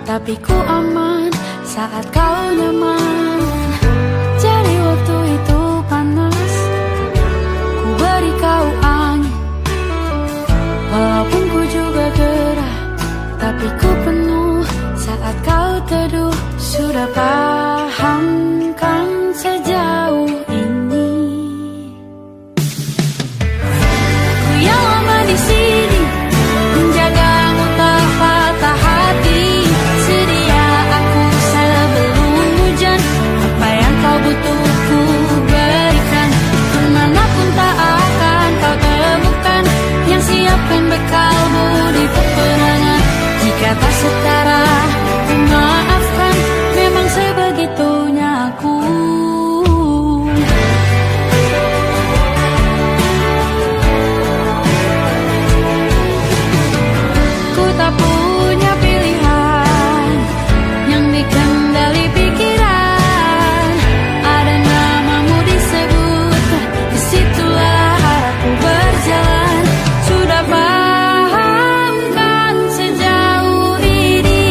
tapi ku aman saat kau nyaman. Jadi waktu itu panas, ku beri kau angin. Walaupun ku juga gerah, tapi ku penuh saat kau teduh. Sudah paham kan sejauh ini? Ku yang lama di sini, menjagamu tak patah hati. Sedia aku sebelum hujan, apa yang kau butuh ku berikan. Kemanapun tak akan kau temukan yang siapkan bekalmu di peperangan. Jika tak setara, ku maafkan, memang sebegitunya aku. Ku tak punya pilihan yang dikendali pikiran. Ada namamu disebut, disitulah aku berjalan. Sudah paham kan sejauh ini?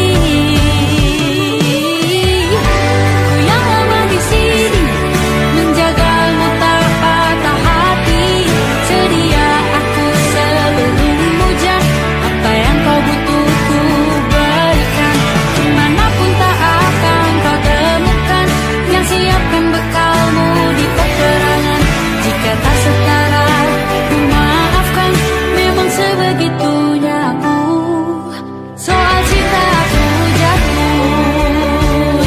Ku yang lama di sini, menjagamu tak patah hati. Sedia aku sebelum hujan, apa yang kau butuh ku berikan. Kemanapun tak akan kau temukan yang siapkan bekalmu di peperangan. Jika tak setara, ku maafkan, memang sebegitunya aku. Soal cinta aku jatuh,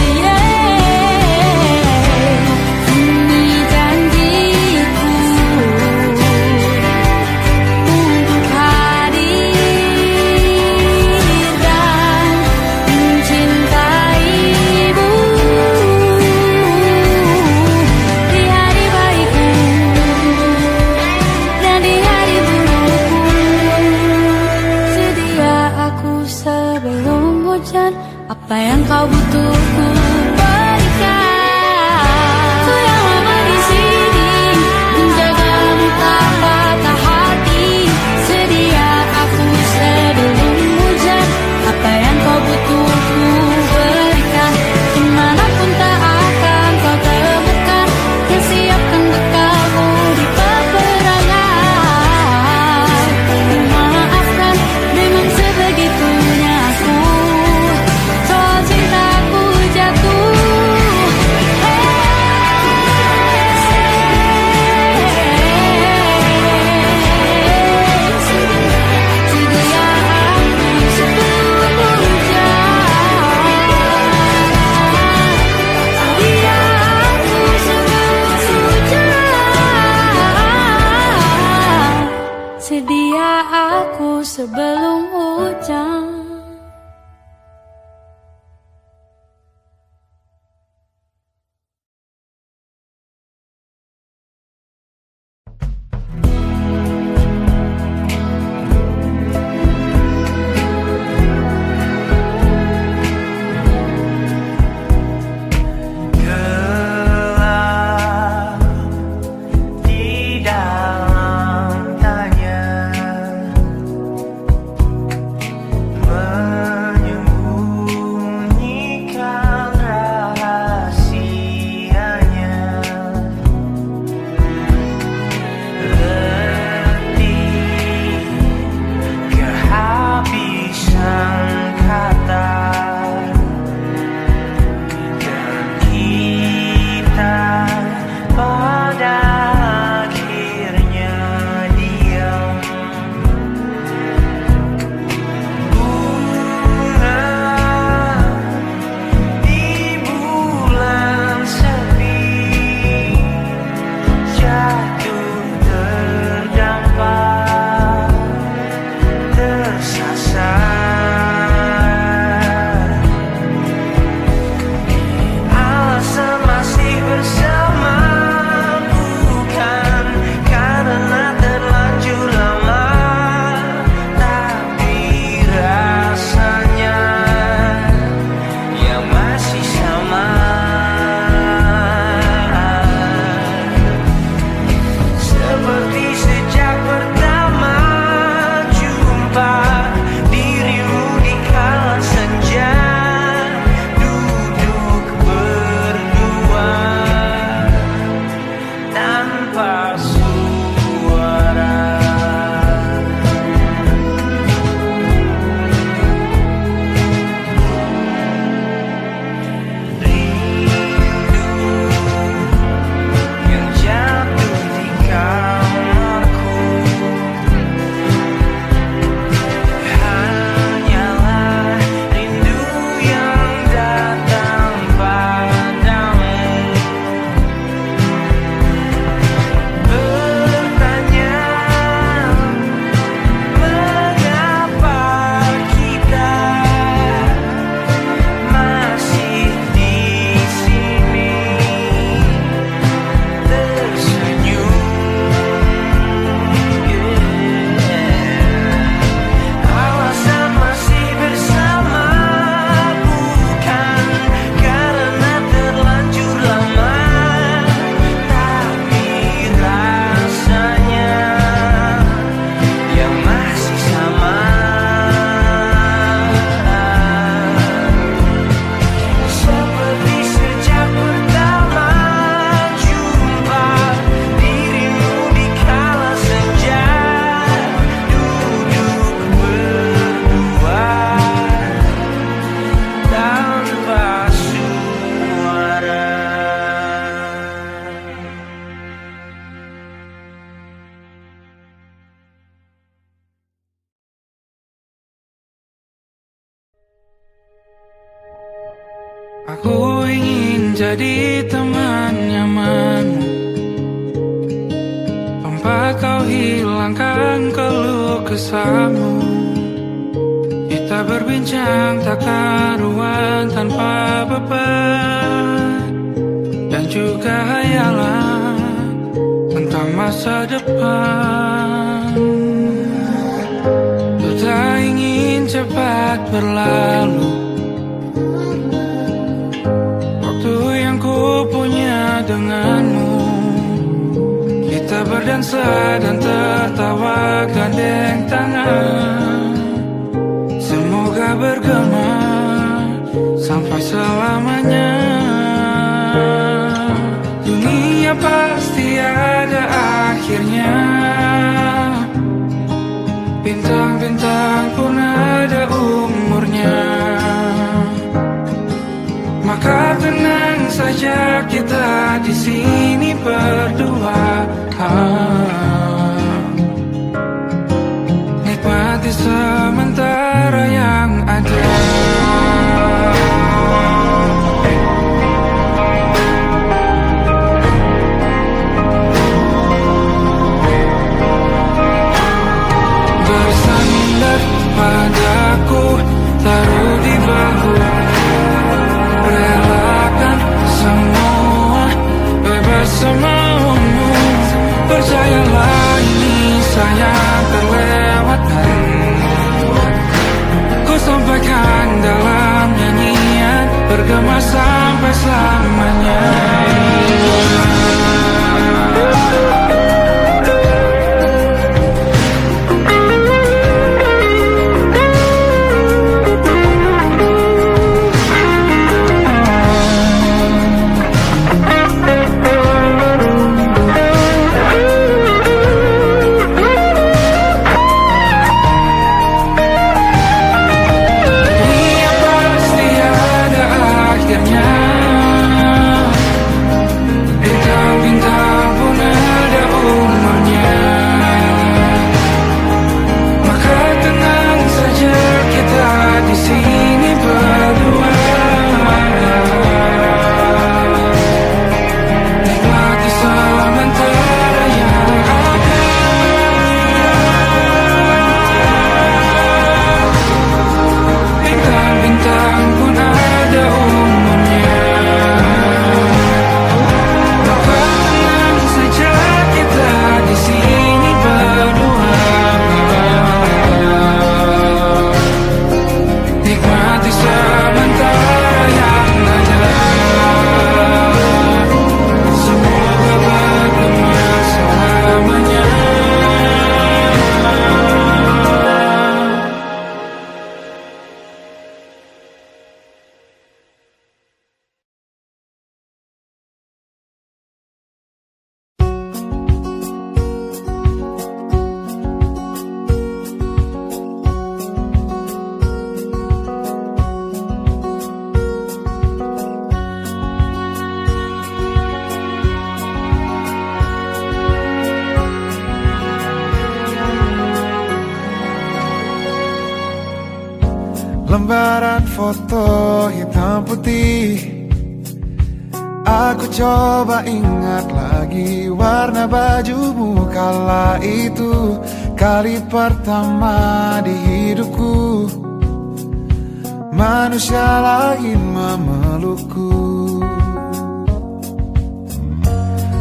ini janjiku untuk hadir dan mencintaimu di hari baikku dan di hari burukku. Sedia aku sebelum hujan, apa yang kau butuh ku berikan. Ku yang lama di sini, menjagamu tak patah hati. Sedia aku sebelum hujan, apa yang kau butuh ku berikan. Kemanapun tak akan kau temukan yang siapkan bekalmu di peperangan. Ku maafkan, memang sebegitunya aku. Soal cintaku jatuh. Aku ingin jadi teman nyamanmu, tempat kau hilangkan keluh kesahmu. Kita berbincang tak karuan tanpa beban, dan juga hayalan tentang masa depan. Ku tak ingin cepat berlalu waktu yang ku punya denganmu. Kita berdansa dan tertawa gandeng tangan, semoga bergema sampai selamanya. Dunia pasti ada akhirnya, bintang-bintang pun ada umurnya. Maka tenang saja kita di sini berdua, nikmati sementara yang ada. Bersandar padaku, taruh di bahu, relakan semua, bebas semaumu. Percayalah ini sayang terlewatkan, ku sampaikan dalam nyanyian, bergema sampai selamanya. Lembaran foto hitam putih, aku coba ingat lagi warna bajumu kala itu. Kali pertama di hidupku, manusia lain memelukku.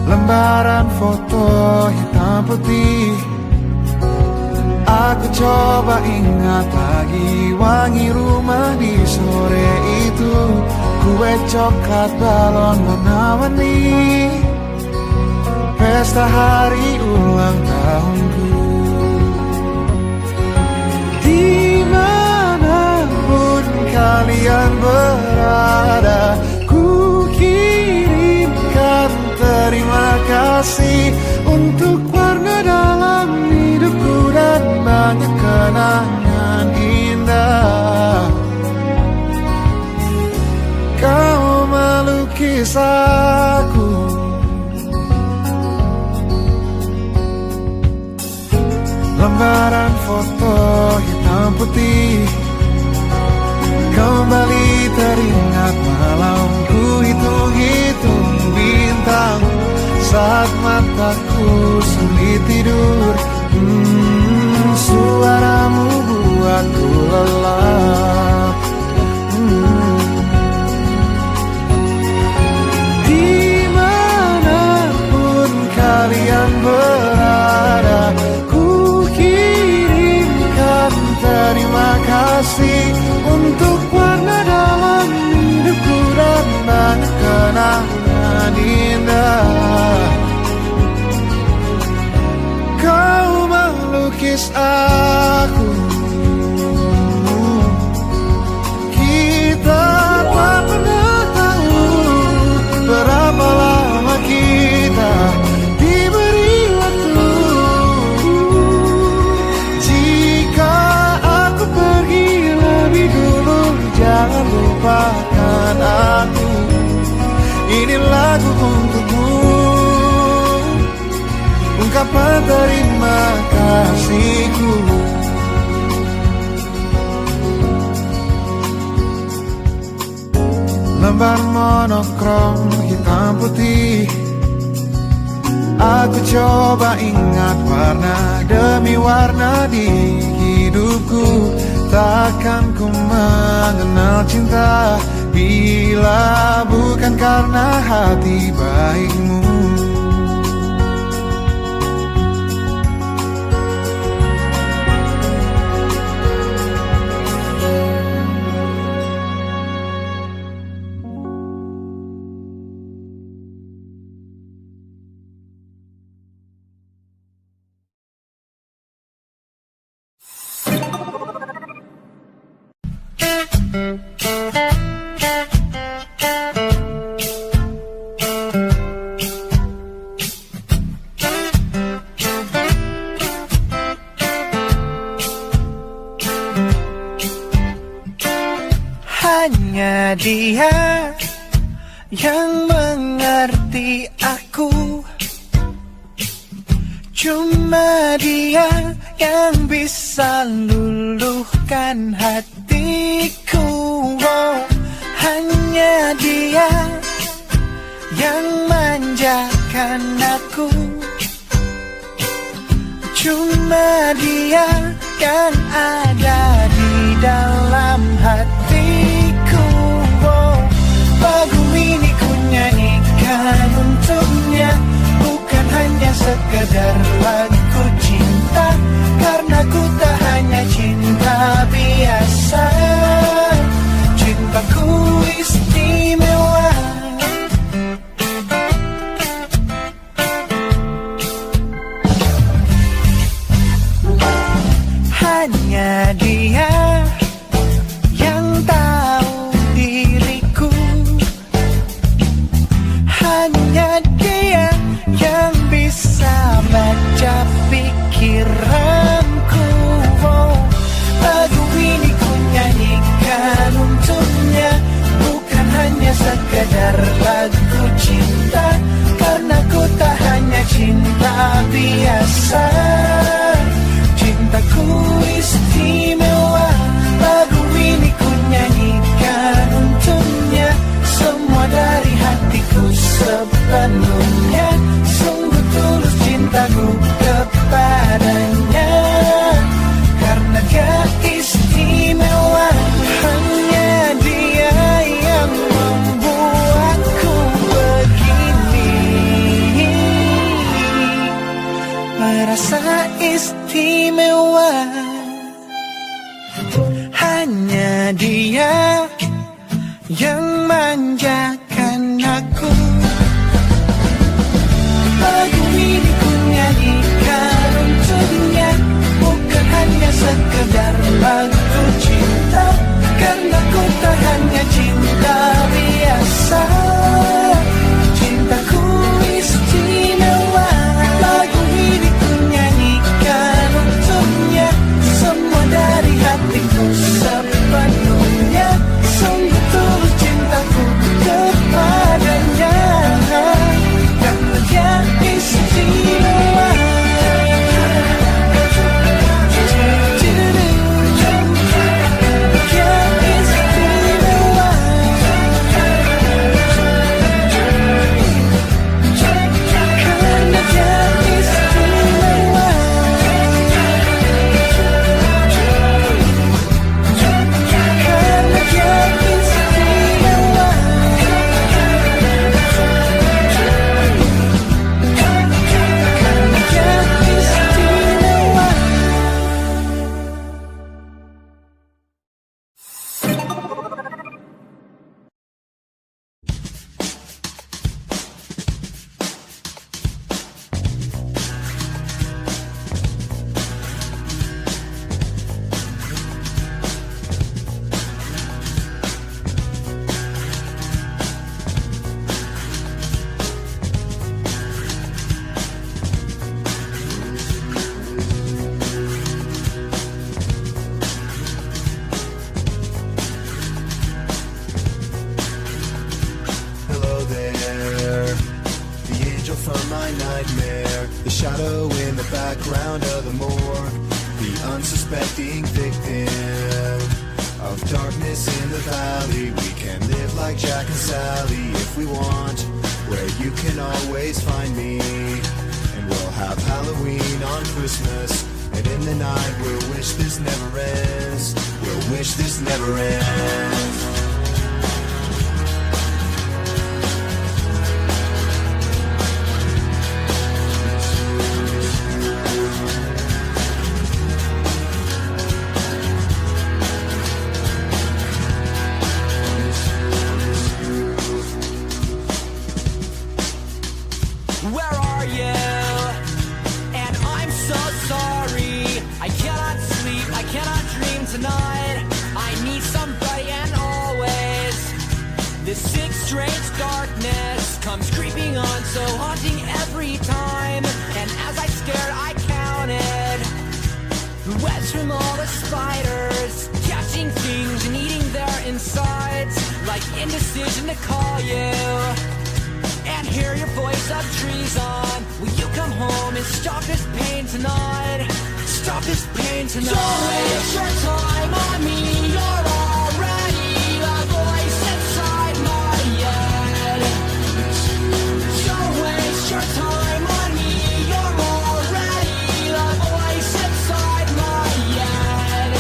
Lembaran foto hitam putih, aku coba ingat lagi wangi rumah di sore itu. Kue coklat, balon warna-warni, pesta hari ulang tahunku. Dimanapun kalian berada, ku kirimkan terima kasih untuk warna dalam hidupku dan banyak kenangan indah. Kau melukis aku, lembaran foto hitam putih, kembali teringat malam saat mataku sulit tidur. Suaramu buatku lelap. Dimanapun kalian berada, ku kirimkan terima kasih untuk warna dalam hidupku dan banyak kenangan indah. Kau melukis aku, kita tak pernah tahu berapa lama kita diberi waktu. Jika aku pergi lebih dulu, jangan lupakan aku. Ini lagu untukmu, ungkapan terima kasihku. Lembar monokrom hitam putih, aku coba ingat warna demi warna di hidupku. Takkan ku mengenal cinta bila bukan karena hati baikmu. Hanya dia yang mengerti aku, cuma dia yang bisa luluhkan hatiku. Oh, hanya dia yang manjakan aku, cuma dia yang ada di dalam hatiku. Oh, lagu ini ku nyanyikan untuknya, bukan hanya sekedar lagu cinta, karena ku tak hanya cinta biasa. Cintaku istimewa. Hanya dia yang tahu diriku, hanya dia yang bisa baca pikiranku. Oh, lagu ini ku nyanyikan untuknya, bukan hanya sekedar lagu cinta, karena ku tak hanya cinta biasa. Cintaku istimewa. Lagu ini ku nyanyikan untuknya, semua dari hatiku sepenuhnya. Sungguh tulus cintaku kepadanya, karena dia istimewa. Hanya dia yang membuatku begini, merasa istimewa. Hanya dia yang manjakan aku. Lagu ini ku nyanyikan untuknya, bukan hanya sekedar lagu cinta, karena ku tak hanya cinta biasa. Cintaku istimewa. Lagu ini ku nyanyikan untuknya, semua dari hatiku sepenuhnya. Sungguh tulus cintaku kepadanya, karena dia istimewa. Dia istimewa. nightmare. The shadow in the background of the morgue, the unsuspecting victim of darkness in the valley. We can live like Jack and Sally if we want, where you can always find me. And we'll have Halloween on Christmas, and in the night we'll wish this never ends. We'll wish this never ends. Where are you? And I'm so sorry. I cannot sleep, I cannot dream tonight. I need somebody and always. This sick, strange darkness comes creeping on, so haunting every time. And as I stared, I counted the webs from all the spiders, catching things and eating their insides, like indecision to call you and hear your voice of treason. Will you come home and stop this pain tonight? Stop this pain tonight. Don't waste your time on me. You're already a voice inside my head. Don't waste your time on me. You're already a voice inside my head.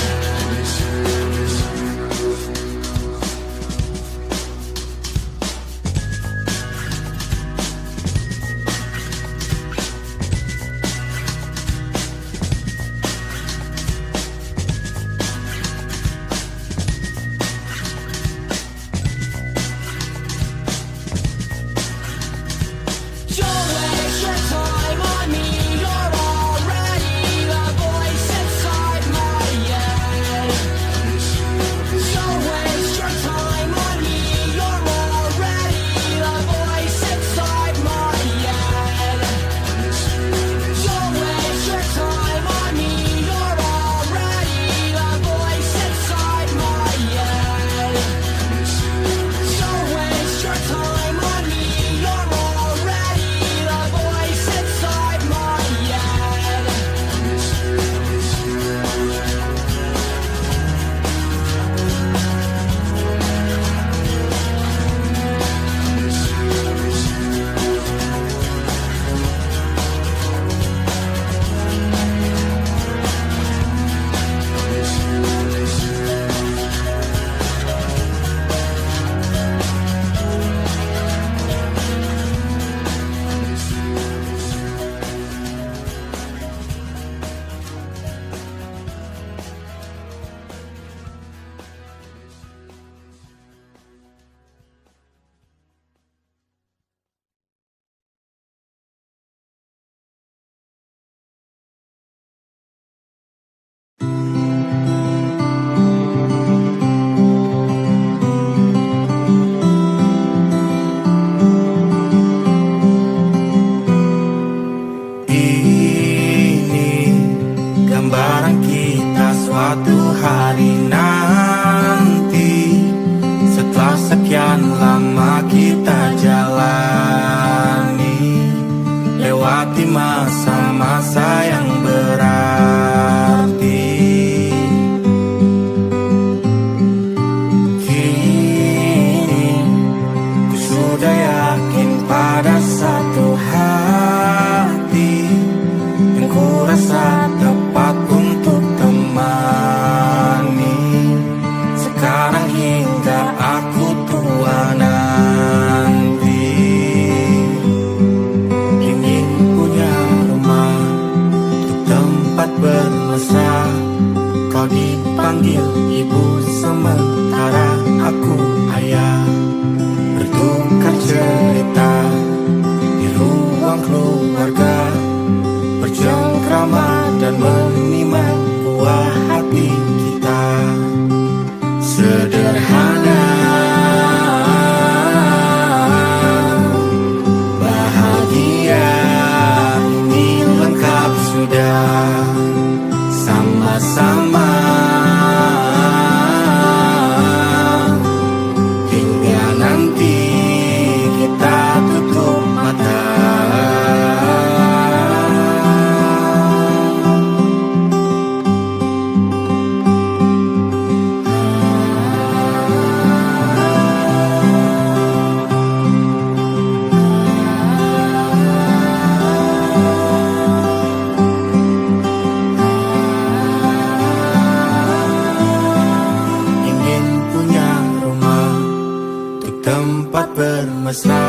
mesra.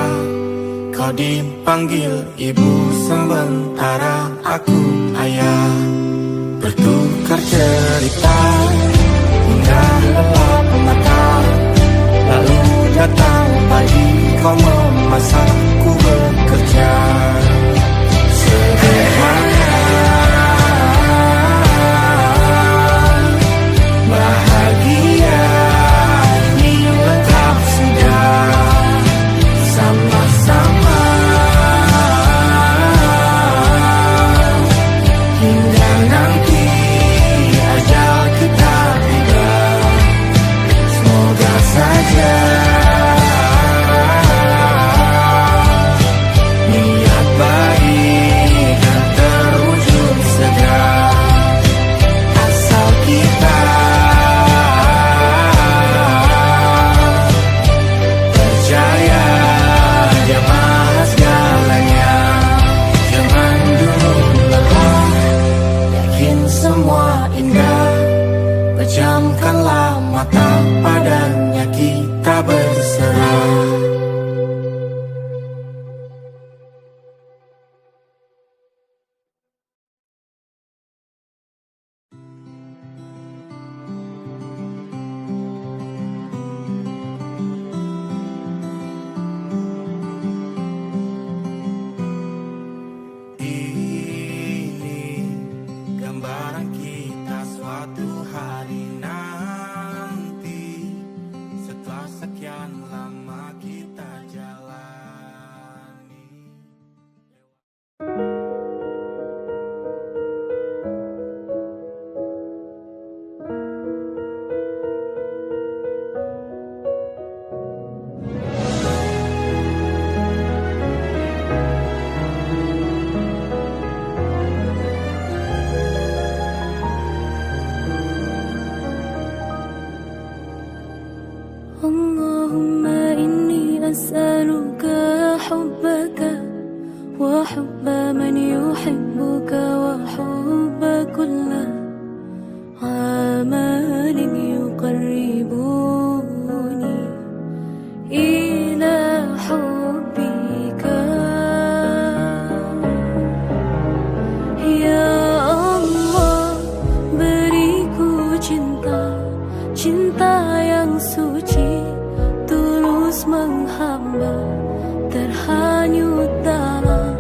Kau dipanggil ibu sementara aku ayah. Bertukar cerita hingga lelap mata. Lalu datang pagi kau memasakku bekerja. Sederhana, bahagia ini lengkap sudah. Sama-sama hingga nanti ajal kita tiba. Semoga saja niat baik dan terwujud segera. Asal kita percaya Dia Maha segalanya. Jangan dulu lelah, yakin semua indah. Pejamkanlah mata, padanya kita berserah. Ini gambaran kita suatu hari nanti. Setelah sekian lama kita jalani. Allahumma inni as'aluka hubbaka wa hubba man yuhibbuka wa hubba kulla amalin yuqarribuni ila hubbika. Ya Allah, beriku cinta, cinta yang suci, tulus menghamba, terhanyut dalam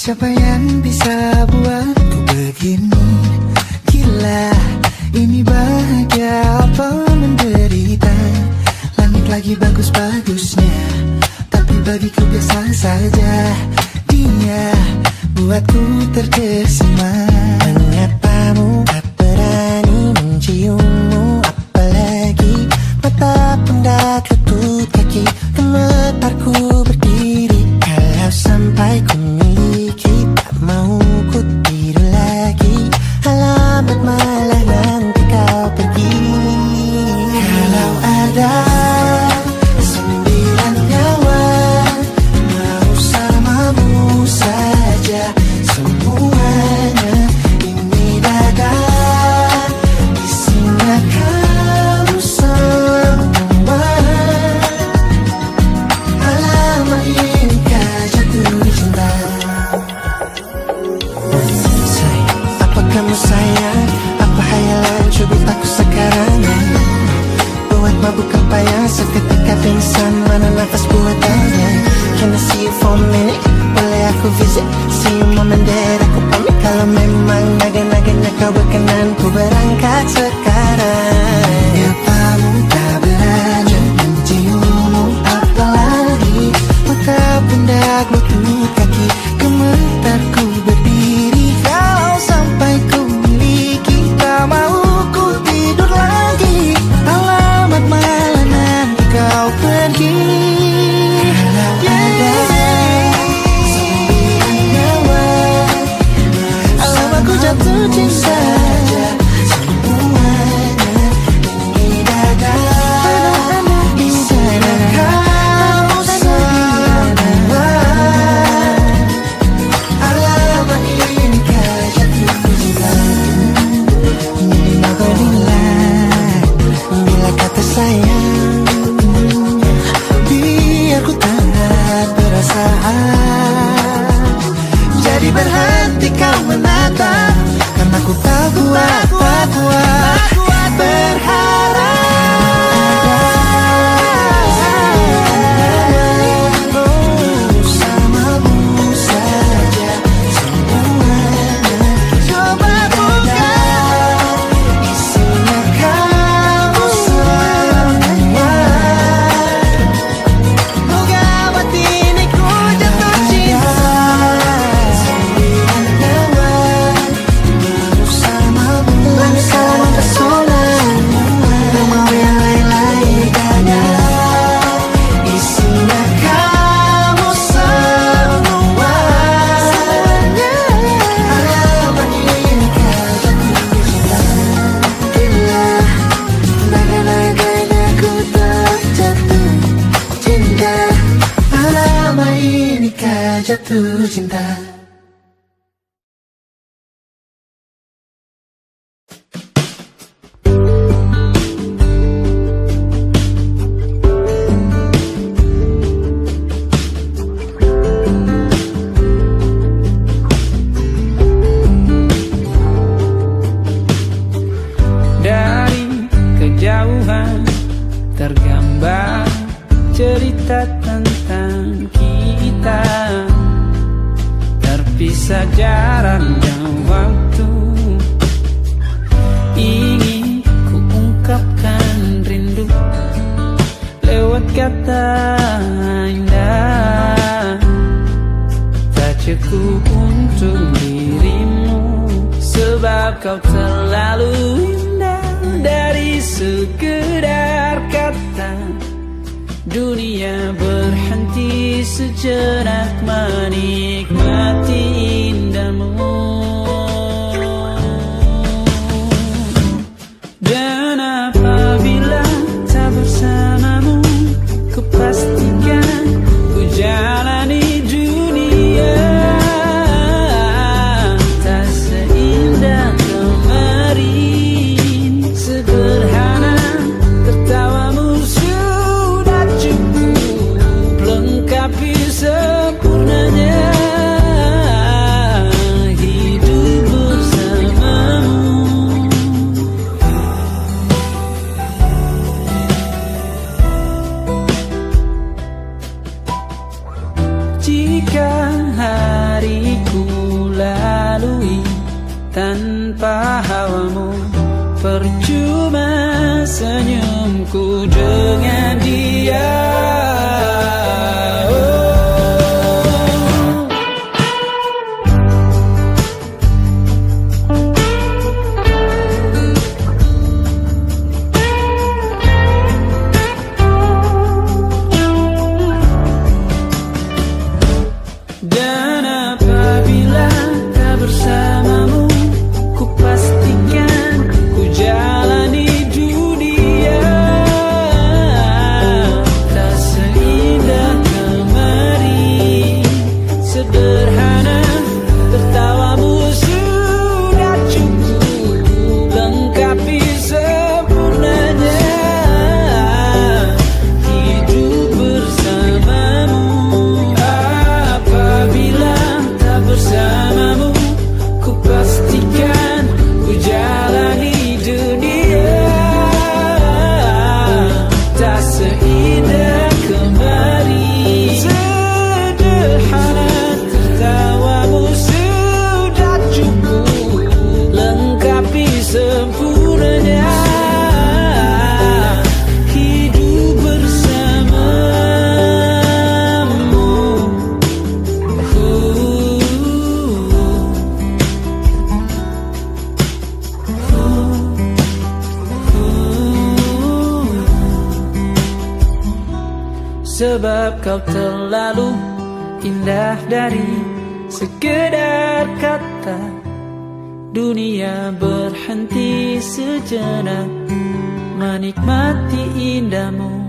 Siapa yang bisa buatku begini? Gila, ini bahagia apa menderita? Langit lagi bagus-bagusnya, tapi bagiku biasa saja. Dia buatku terkesima. Mengapamu tak berani menciummu, apalagi mata pundak lutut kaki, gemetarku berdiri. Kalau sampai ku miliki, tak mau ku tidur lagi. Alamat malah nanti kau pergi. Kalau ada 9 nyawa, mau samamu saja semuanya. Ini dada isinya kamu semua. Alamat ini kah jatuh cinta? Apa kamu sayang? Apa hayalan cubit aku sekarang? Buat mabuk apa yang seketika pingsan? Mana nafas buatannya? Can I see you for a minute? Boleh aku visit? See you mom and dad, aku pamit. Kalau memang naga-naganya kau berkenan, ku berangkat sekarang. Apamu tak berani menciummu, apalagi mata pundak lutut kaki, gemetarku berdiri. Kalau sampai ku miliki, tak mau ku tidur lagi. Alamat malah nanti kau pergi. Kalau ada 9 nyawa, alamat ku jatuh cinta. Semuanya ini dada isinya kamu semua. Alamat ini kah jatuh cinta? Ini kau bilang, bila kata sayang, biar ku tak perasaan. Jadi berhenti kau menatap, karena ku tak kuat berharap. Bersamamu saja semuanya. Coba buka, isinya kamu semua. Moga hati ini ku jatuh cinta. 9 nyawa, bersamamu pesona. Tak mau yang lain-lain, dada isinya kamu semua. Alamat ini kah jatuh cinta? Gila, naga-naganya ku tak jatuh cinta. Alamat ini kah jatuh cinta? Dari kejauhan tergambar cerita tentang kita, terpisah jarak dan waktu. Ingin ku ungkapkan rindu lewat kata indah. Tak cukup untuk dirimu, sebab kau terlalu indah. Dari sekedar kata, dunia berhenti sejenak menikmati indahmu. Dan apabila tak bersamamu, ku pastikan ku jalani dunia tak seindah kemarin. Sederhana tertawamu sudah cukup lengkapi sempurnanya. percuma senyumku dengan dia. Dan apabila tak bersamamu, ku pastikan ku jalani dunia tak seindah kemarin. Sederhana tertawamu sudah cukup lengkapi sempurnanya hidup bersamamu. Apabila tak bersamamu, ku pastikan ku jalani dunia tak seindah kemarin. Sederhana tertawamu sudah cukup lengkapi sempurnanya hidup bersamamu. Sebab kau terlalu indah dari sekedar kata. Dunia berhenti sejenak menikmati indahmu.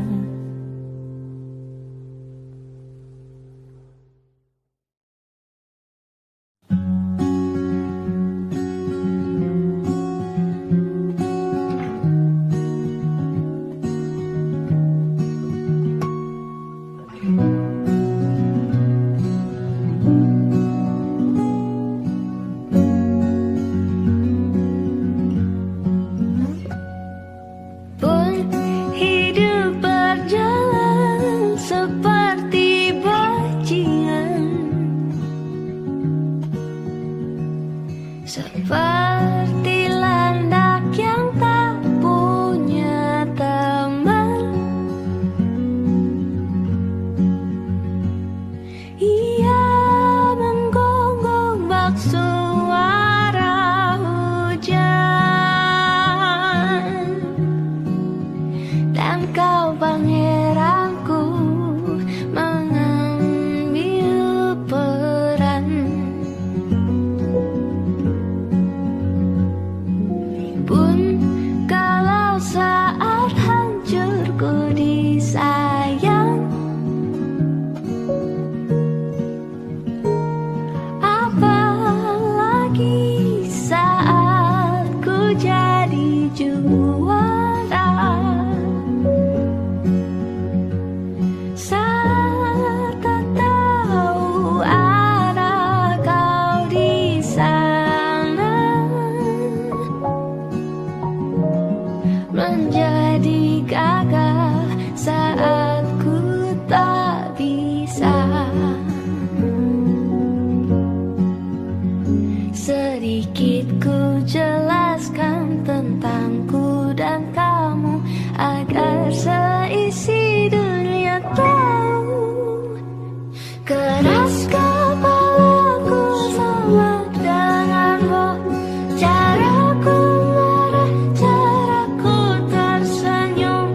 Pun hidup berjalan seperti bajingan, seperti landak yang tak punya teman. Ia menggonggong bak suara hujan, dan kau pangeranku mengambil peran. Pun kalau saat hancurku disayang, apalagi saat ku jadi juara. Saat tak tahu ada kau di sana, menjadi gagah saat ku tak bisa. Sedikit ku jelaskan tentangku dan kamu agar seisi dunia tahu. Keras kepalaku sama denganmu, caraku marah, caraku tersenyum,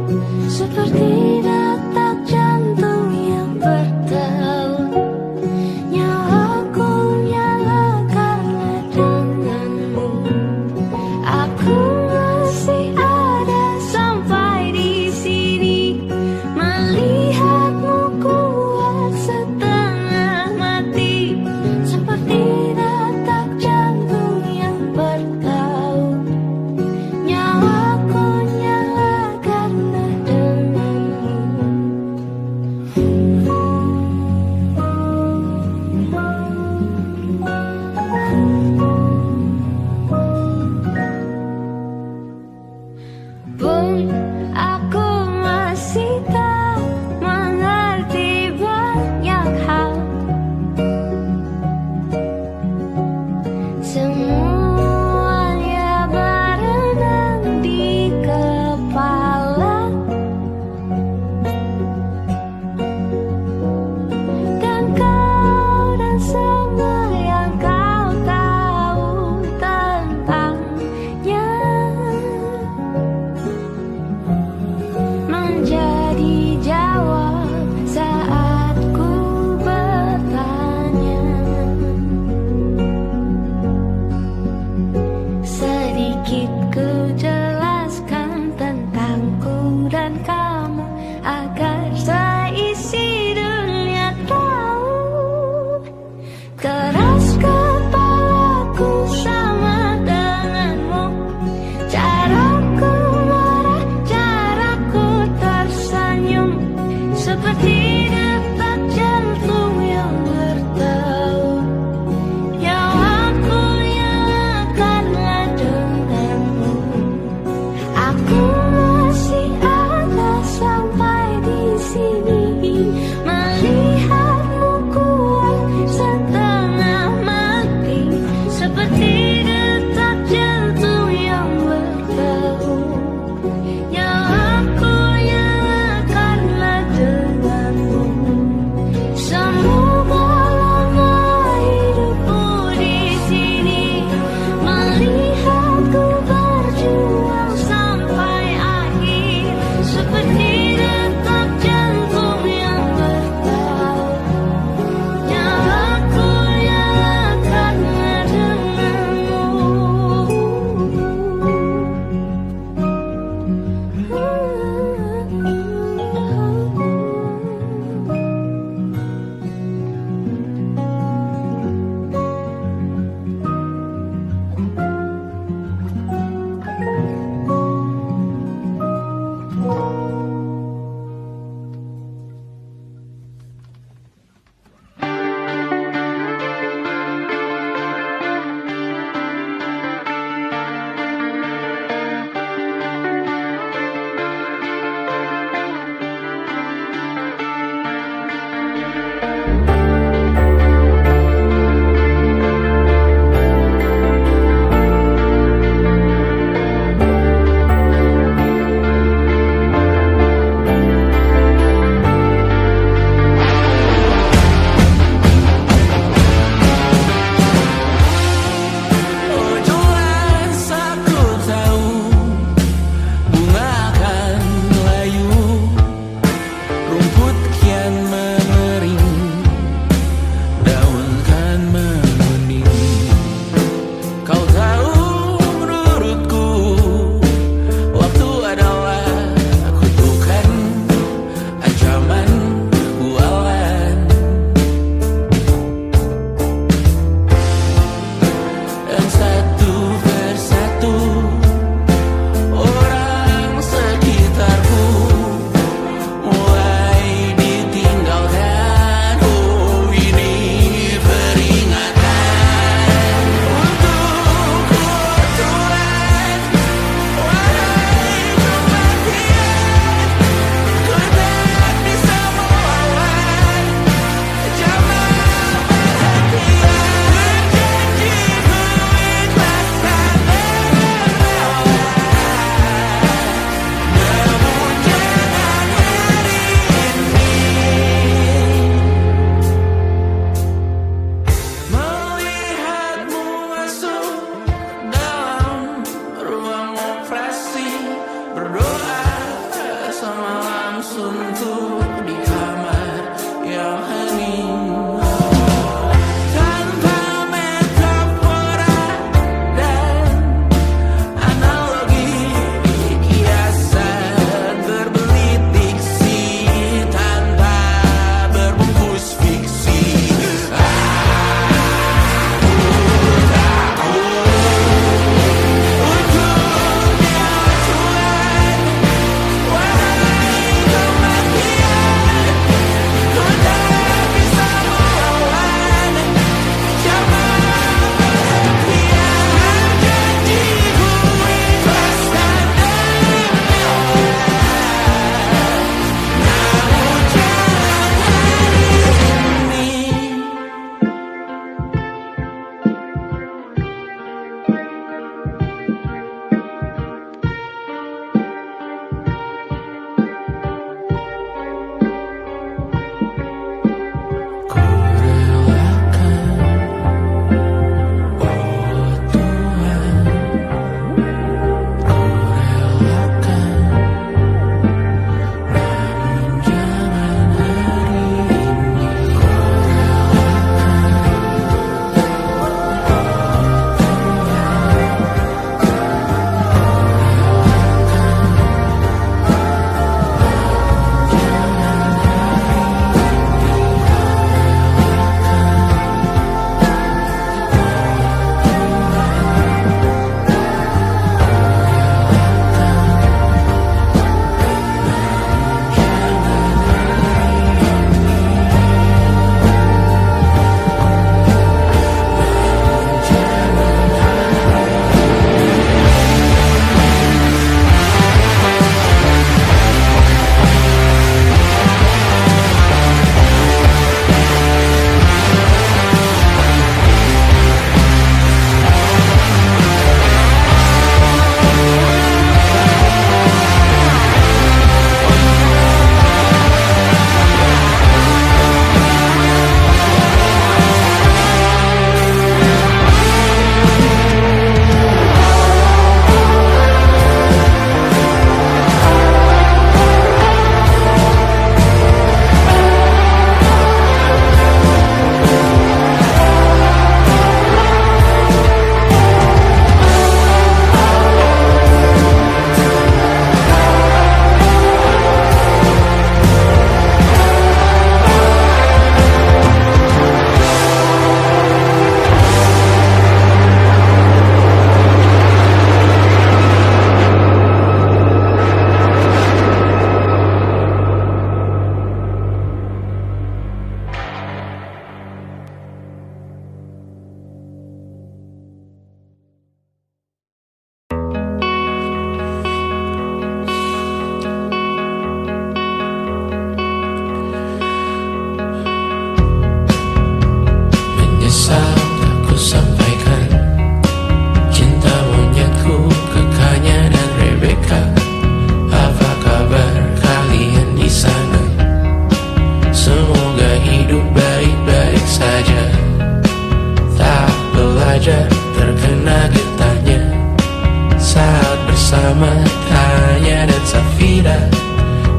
Selamat Tanya dan Safira.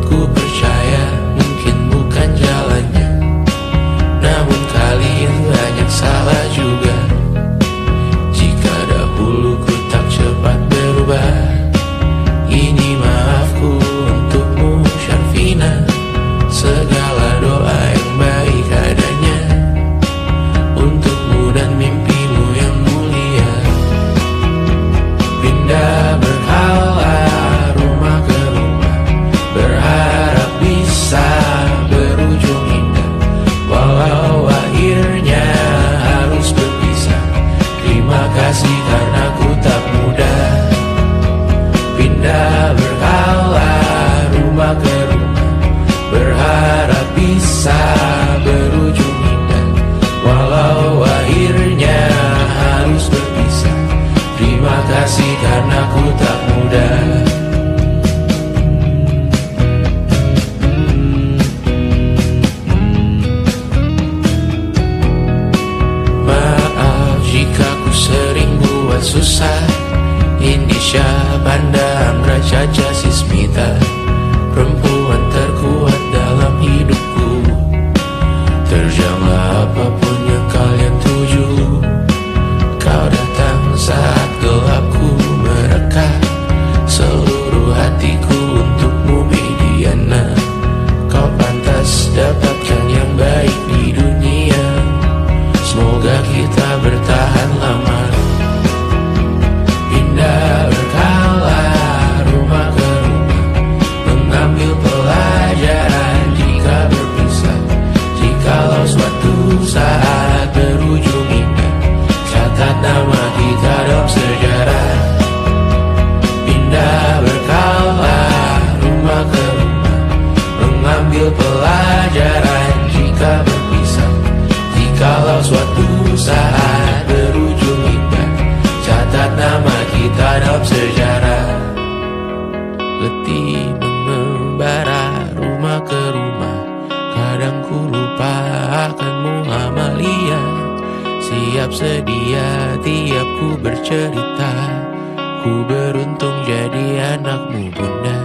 Ku percaya mungkin bukan jalannya, namun kalian banyak salah juga. Jika dahulu ku tak cepat berubah, ini maafku untukmu Syarfina. Segala doa yang baik adanya untukmu dan mimpimu yang mulia. Pindah berkala rumah ke rumah, berharap bisa berujung indah. Walau akhirnya harus berpisah, terima kasih karena ku tak mudah. Pindah berkala rumah ke rumah, berharap bisa berujung indah. Walau akhirnya harus berpisah, terima kasih karena ku tak mudah. Maaf jika ku sering buat susah. Indisha, Banda, Amra, Caca, Sismita, perempuan terkuat dalam hidupku. Terjanglah apapun yang kalian tuju. Kau datang saat gelapku mereka, seluruh hatiku untukmu Mediana. Kau pantas dapatkan yang baik di dunia, semoga kita bertahan lama. Pindah berkala rumah ke rumah, mengambil pelajaran jika berpisah. Jikalau suatu saat berujung indah, catat nama kita dalam sejarah. Pindah berkala rumah ke rumah, mengambil pelajaran jika berpisah. Jikalau suatu saat berujung indah, catat nama kita dalam sejarah. Letih mengembara rumah ke rumah, kadang ku lupa akanmu Amalia. Siap sedia tiap ku bercerita, ku beruntung jadi anakmu bunda.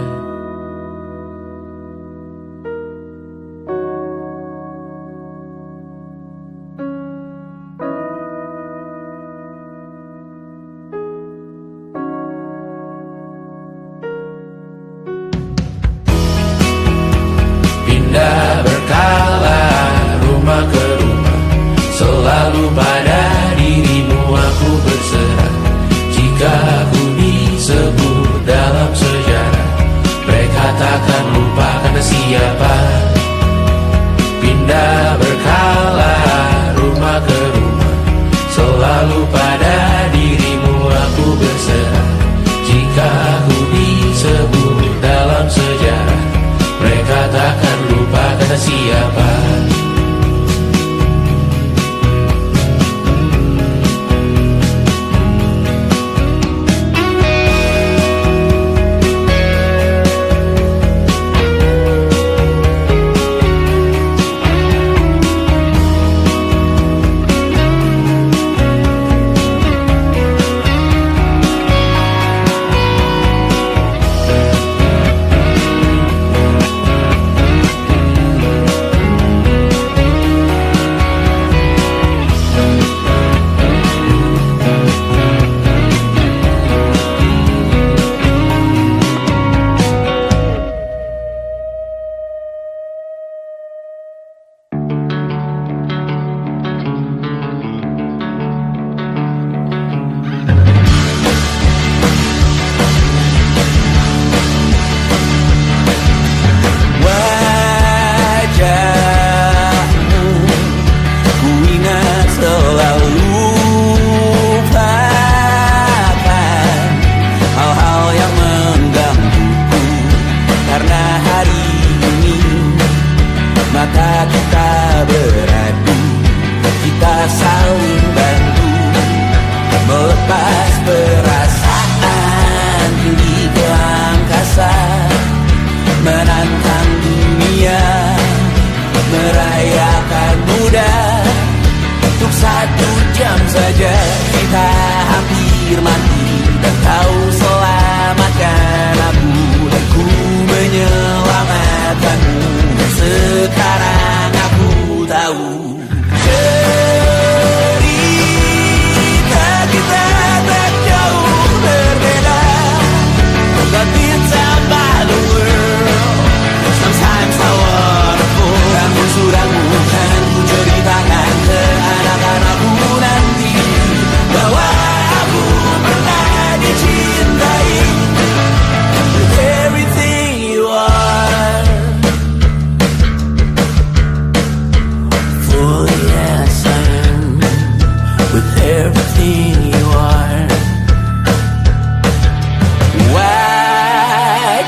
Pindah berkala rumah ke rumah, selalu pada dirimu aku berserah. Jika aku disebut dalam sejarah,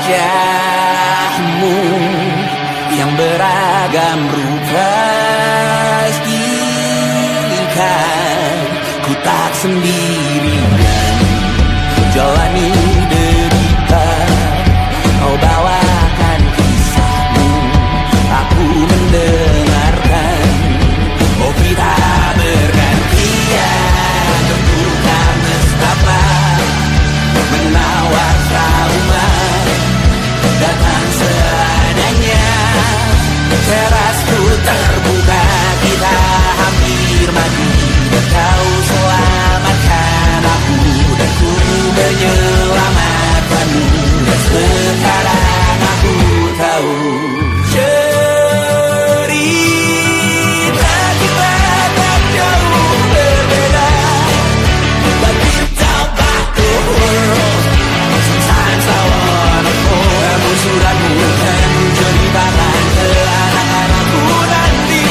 wajahmu yang beragam rupa, izinkan ku tak sendirian jalani derita. Kau bawakan kisahmu, aku mendengarkan. Oh kita bergantian, tentukan nestapa menawar trauma datang seadanya. Terasku terbuka, kita hampir mati, dan kau selamatkan aku, dan ku menyelamatkanmu. Dan sekarang aku tahu cerita kita tak jauh berbeda, but we talk about the world. Sometimes I wanna fall. Namun suratmu kan ceritakan ke anak-anakku nanti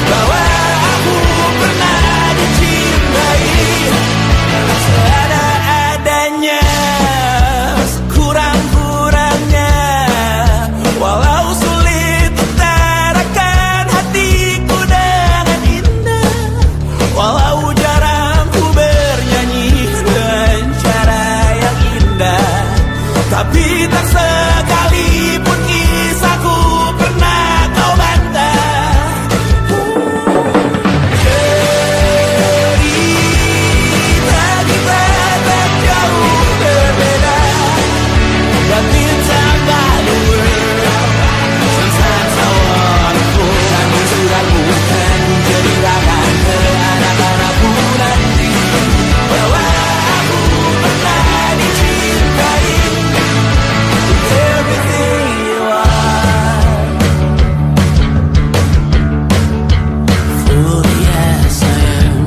bahwa aku pernah dicintai seada-adanya, sekurang-kurangnya. Walau sulit utarakan hatiku dengan indah, walau jarang ku bernyanyi dengan cara yang indah, tapi tak sekalipun kisahku pernah kau bantah. Cerita kita tak jauh berbeda, but it's about the world. Sometimes I wanna fall. Namun suratmu kan ceritakan ke anak-anakku nanti bahwa aku pernah dicintai. Everything you are, fully as I am,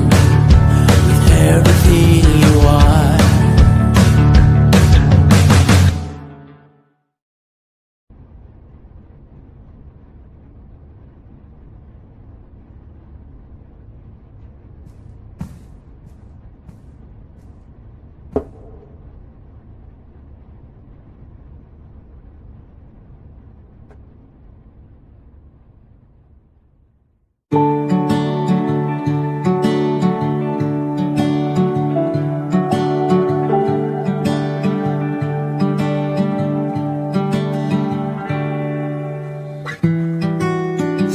with everything you are.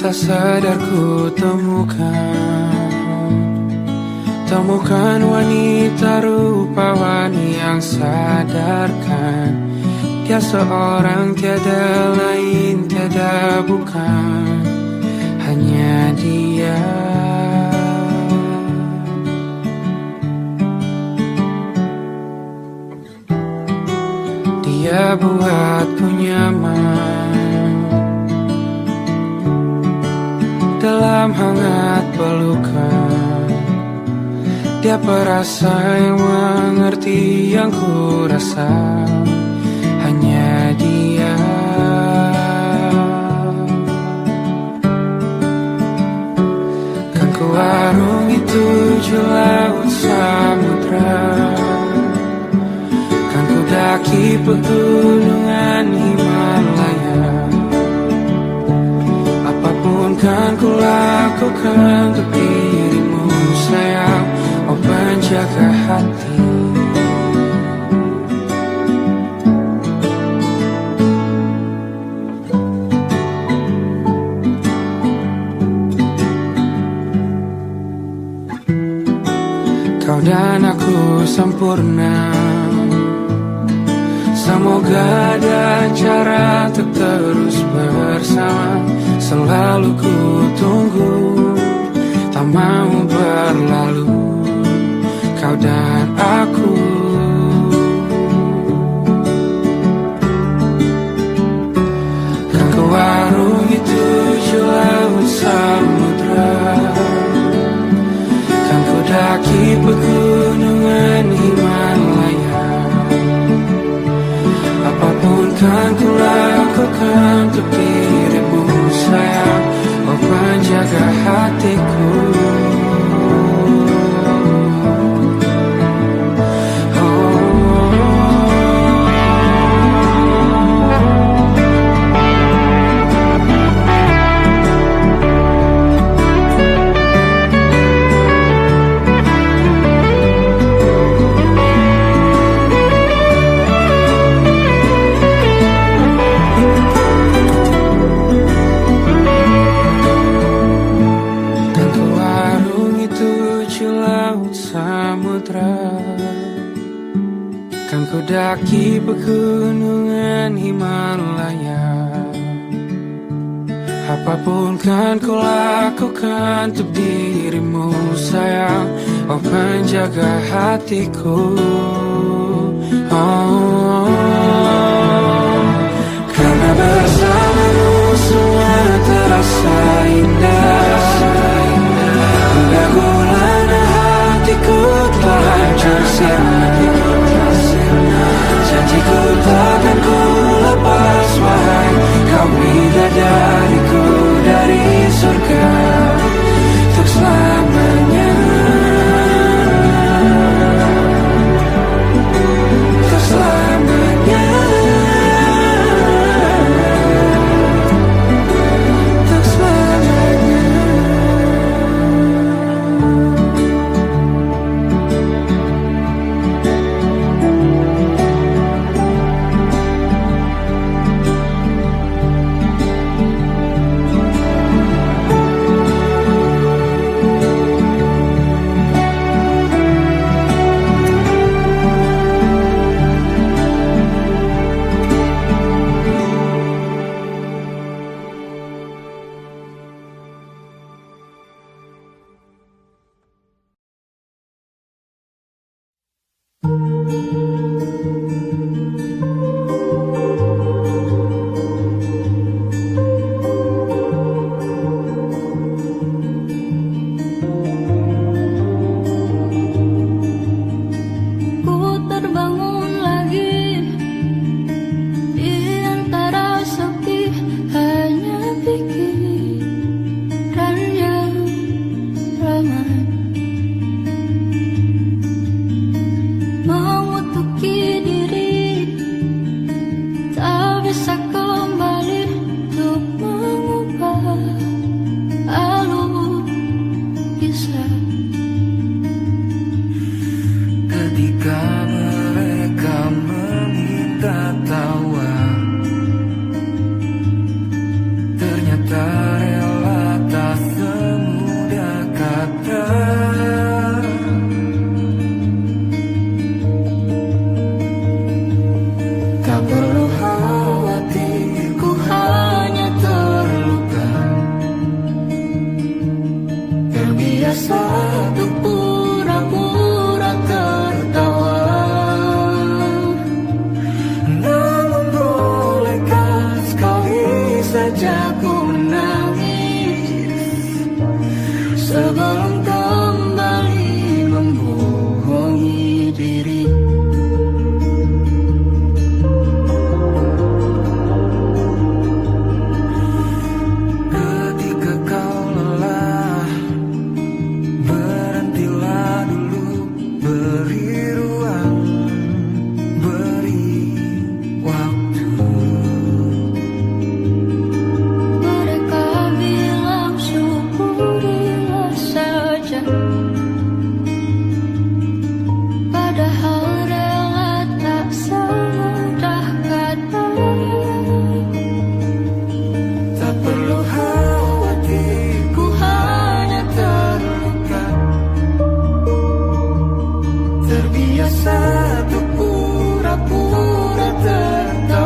Tak sadar ku temukan wanita rupawani yang sadarkan dia seorang, tiada lain, tiada bukan, hanya dia. Dia buatku nyaman dalam hangat pelukan. Dia perasa yang mengerti yang ku rasa, hanya dia. Kan ku arungi 7 laut samudra, kan ku daki pegunungan Himalaya. Apapun kan ku lakukan untuk dirimu sayang, oh penjaga hati. Kau dan aku sempurna, semoga ada cara untuk terus bersama. Selalu ku tunggu, tak mau berlalu, kau dan aku. Kan ku arungi 7 laut samudra, kan ku daki pegunungan Himalaya. Apapun kan ku lakukan untuk dirimu sayang, oh penjaga hatiku. Oh, pegunungan Himalaya. Apapun kan ku lakukan untuk dirimu sayang, oh penjaga hatiku. Oh, karena bersamamu semua terasa indah. Hingga gulana hatiku telah hancur sirna. Janjiku takkan ku lepas, wahai kau bidadariku dari surga untuk selamanya. Untuk selamanya. Untuk selamanya. Terbiasa untuk pura-pura tertawa.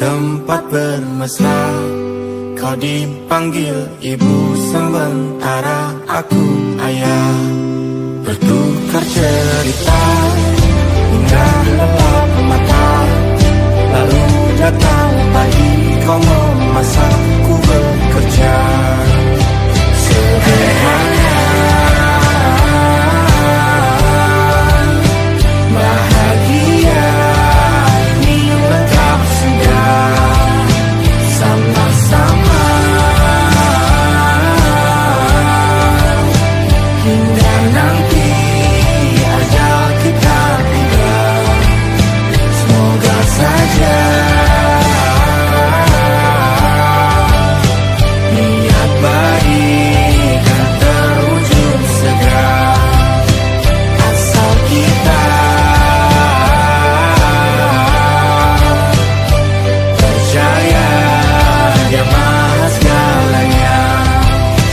tempat bermesra. Kau dipanggil ibu sementara aku ayah. Bertukar cerita hingga lelap mata. Lalu datang pagi kau memasakku bekerja. Sederhana, bahagia ini lengkap sudah. Sama-sama hingga nanti ajal kita tiba. Semoga saja niat baik kan terwujud segera. Asal kita percaya Dia maha segalanya.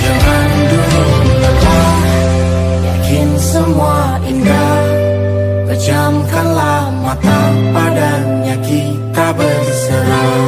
Jangan dulu lelah, yakin semua indah. Pejamkanlah mata, padanya kita berserah.